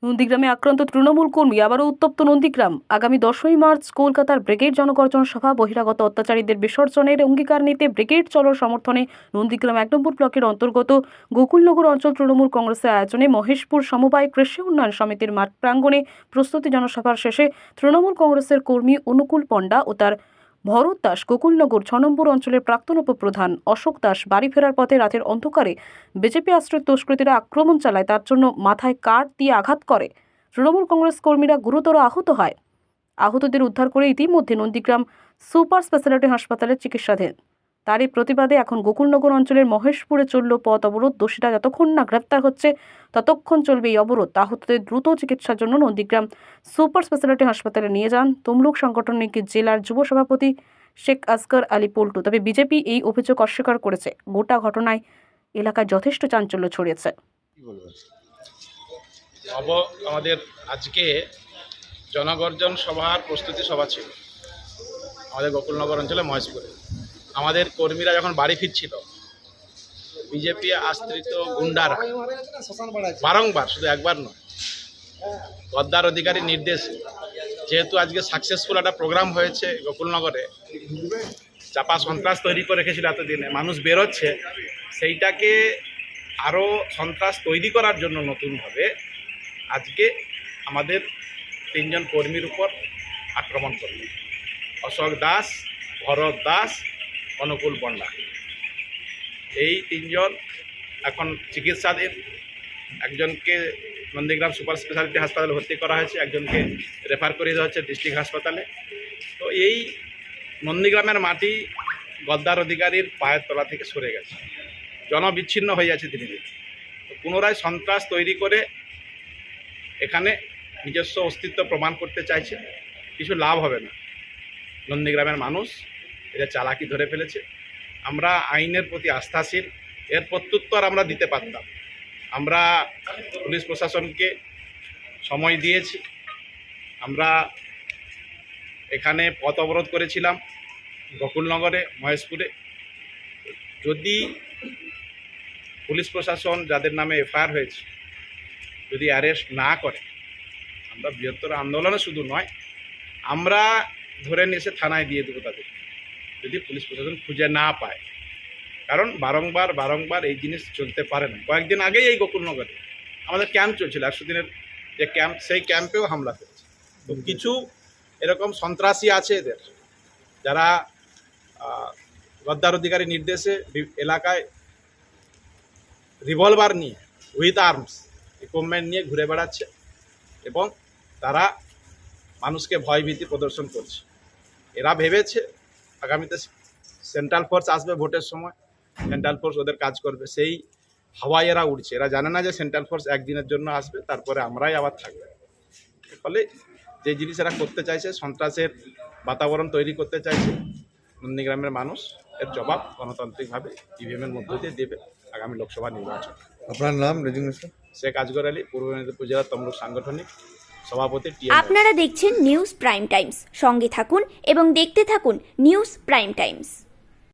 নন্দীগ্রামে আক্রান্ত তৃণমূল কর্মী, আবারও উত্তপ্ত নন্দীগ্রাম। আগামী 10ই মার্চ কলকাতার ব্রিগেড জনগর্জন সভা। বহিরাগত অত্যাচারীদের বিসর্জনের অঙ্গীকার নিতে ব্রিগেড চলোর সমর্থনে নন্দীগ্রাম 1 নম্বর ব্লকের অন্তর্গত গোকুলনগর অঞ্চল তৃণমূল কংগ্রেসের আয়োজনে মহেশপুর সমবায় কৃষি উন্নয়ন সমিতির মাঠ প্রাঙ্গণে প্রস্তুতি জনসভার শেষে তৃণমূল কংগ্রেসের কর্মী অনুকূল পণ্ডা ও তার ভরত দাস গোকুলনগর 6 নম্বর অঞ্চলের প্রাক্তন উপপ্রধান অশোক দাস বাড়ি ফেরার পথে রাতের অন্ধকারে বিজেপি আশ্রিত দুষ্কৃতীরা আক্রমণ চালায়, তার জন্য মাথায় কাঠ দিয়ে আঘাত করে। তৃণমূল কংগ্রেস কর্মীরা গুরুতর আহত হয়। আহতদের উদ্ধার করে ইতিমধ্যে নন্দীগ্রাম সুপার স্পেশালিটি হাসপাতালে চিকিৎসাধীন। তারই প্রতিবাদে এখন গোকুলনগর অঞ্চলের মহেশপুরে চলল পথ অবরোধ। দোষীরা যতক্ষণ না গ্রেপ্তার হচ্ছে ততক্ষণ চলবে এই অবরোধ। আহতদের দ্রুত চিকিৎসার জন্য নন্দীগ্রাম সুপার স্পেশালিটি হাসপাতালে নিয়ে যান তমলুক সাংগঠনিক জেলার যুব সভাপতি শেখ আসগর আলী পল্টু। তবে বিজেপি এই অভিযোগ অস্বীকার করেছে। গোটা ঘটনায় এলাকায় যথেষ্ট চাঞ্চল্য ছড়িয়েছে। আমাদের আজকে জনগর্জন সভার প্রস্তুতি সভা ছিল আমাদের গোকুলনগর অঞ্চলে মহেশপুরে। আমাদের কর্মীরা যখন বাড়ি ফিরছিল, বিজেপি আশ্রিত গুন্ডারা বারংবার, শুধু একবার নয়, গদ্দার অধিকারীর নির্দেশে, যেহেতু আজকে সাকসেসফুল একটা প্রোগ্রাম হয়েছে গোকুলনগরে, চাপা সন্ত্রাস তৈরি করে রেখেছিল এতদিনে, মানুষ বেরোচ্ছে, সেইটাকে আরও সন্ত্রাস তৈরি করার জন্য নতুনভাবে আজকে আমাদের 3 জন কর্মীর উপর আক্রমণ করল। অশোক দাস, ভরত দাস, অনুকূল পণ্ডা, এই 3 জন এখন চিকিৎসাধীন। একজনকে নন্দীগ্রাম সুপার স্পেশালিটি হাসপাতালে ভর্তি করা হয়েছে, একজনকে রেফার করে দেওয়া হচ্ছে ডিস্ট্রিক্ট হাসপাতালে। তো এই নন্দীগ্রামের মাটি গদ্দার অধিকারীর পায়ের তলা থেকে সরে গেছে, জনবিচ্ছিন্ন হয়ে যাচ্ছে ধীরে ধীরে। তো পুনরায় সন্ত্রাস তৈরি করে এখানে নিজস্ব অস্তিত্ব প্রমাণ করতে চাইছে। কিছু লাভ হবে না। নন্দীগ্রামের মানুষ এটা চালাকি ধরে ফেলেছে। আমরা আইনের প্রতি আস্থাশীল, এর প্রত্যুত্তর আমরা দিতে পারতাম। আমরা পুলিশ প্রশাসনকে সময় দিয়েছি। আমরা এখানে পথ অবরোধ করেছিলাম গোকুলনগরে, মহেশপুরে। যদি পুলিশ প্রশাসন, যাদের নামে এফআইআর হয়েছে, যদি অ্যারেস্ট না করে, আমরা বৃহত্তর আন্দোলনে শুধু নয়, আমরা ধরে নিয়ে এসে থানায় দিয়ে দেবো তাদের, যদি পুলিশ প্রশাসন খুঁজে না পায়। কারণ বারংবার এই জিনিস চলতে পারে না। কয়েকদিন আগেই এই গোকুলনগরে আমাদের ক্যাম্প চলছিল, 100 দিনের যে ক্যাম্প, সেই ক্যাম্পেও হামলা করেছে। তো কিছু এরকম সন্ত্রাসী আছে এদের, যারা গদ্দার অধিকারী নির্দেশে এলাকায় রিভলভার নিয়ে, উইথ আর্মস ইকুইপমেন্ট নিয়ে ঘুরে বেড়াচ্ছে এবং তারা মানুষকে ভয়ভীতি প্রদর্শন করছে। এরা ভেবেছে আগামীতে সেন্ট্রাল ফোর্স আসবে, ভোটের সময় সেন্ট্রাল ফোর্স ওদের কাজ করবে, সেই হাওয়ায় এরা উড়ছে। এরা জানে না যে সেন্ট্রাল ফোর্স একদিনের জন্য আসবে, তারপরে আমরাই আবার থাকবে। ফলে যে জিনিস এরা করতে চাইছে, সন্ত্রাসের বাতাবরণ তৈরি করতে চাইছে, নন্দীগ্রামের মানুষ এর জবাব গণতান্ত্রিকভাবে ইভিএমের মধ্য দিয়ে দেবে আগামী লোকসভা নির্বাচন। আপনার নাম? রেজিগনেশন? শেখ আসগর আলী, পূর্ব মেদিনীপুর জেলা তমলুক সাংগঠনিক সভাপতি। আপনারা দেখছেন নিউজ প্রাইম টাইমস। সঙ্গে থাকুন এবং দেখতে থাকুন নিউজ প্রাইম টাইমস।